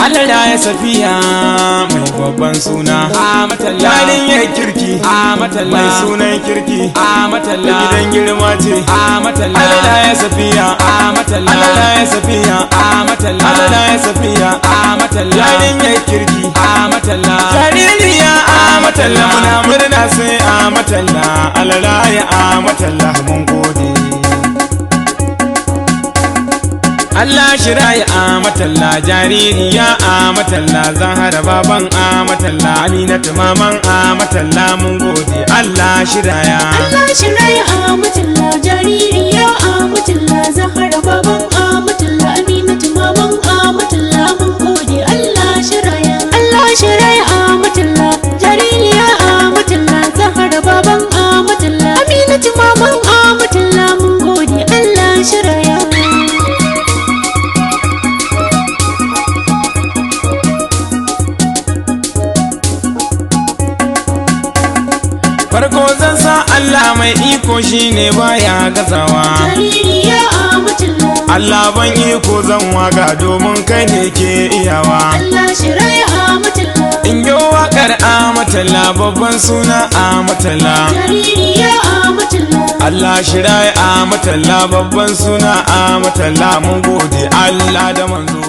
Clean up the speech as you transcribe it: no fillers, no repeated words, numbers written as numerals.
Allah ya safiya mai babban suna Amatalla yarinyar kirki Amatalla mai sunan kirki Amatalla gidan girma ce Amatalla Allah ya safiya Amatalla Allah ya safiya Amatalla Allah ya safiya Amatalla yarinyar kirki Amatalla jaririya Amatalla muna murna sai Amatalla Allah ya Amatalla mun gode Allah shiraya Amatalla jaririya Amatalla Zahara baban Amatalla Aminatu maman Amatalla mun gode Allah shiraya Amatalla jaririya Amatalla Zahara baban Amatalla Aminatu maman Amatalla mun gode Allah shiraya Amatalla jaririya Amatalla Zahara baban Amatalla Aminatu maman Amatalla mun gode Allah shiraya farko zan sa Allah mai iko shine baya gazawa jaririya Amatalla Allah ban iko zan waga domin kai ne ke iyawa Allah shiraya Amatalla in yi wakar Amatalla babban suna Amatalla jaririya Amatalla Allah shiraya Amatalla babban suna Amatalla mun gode Allah da manzo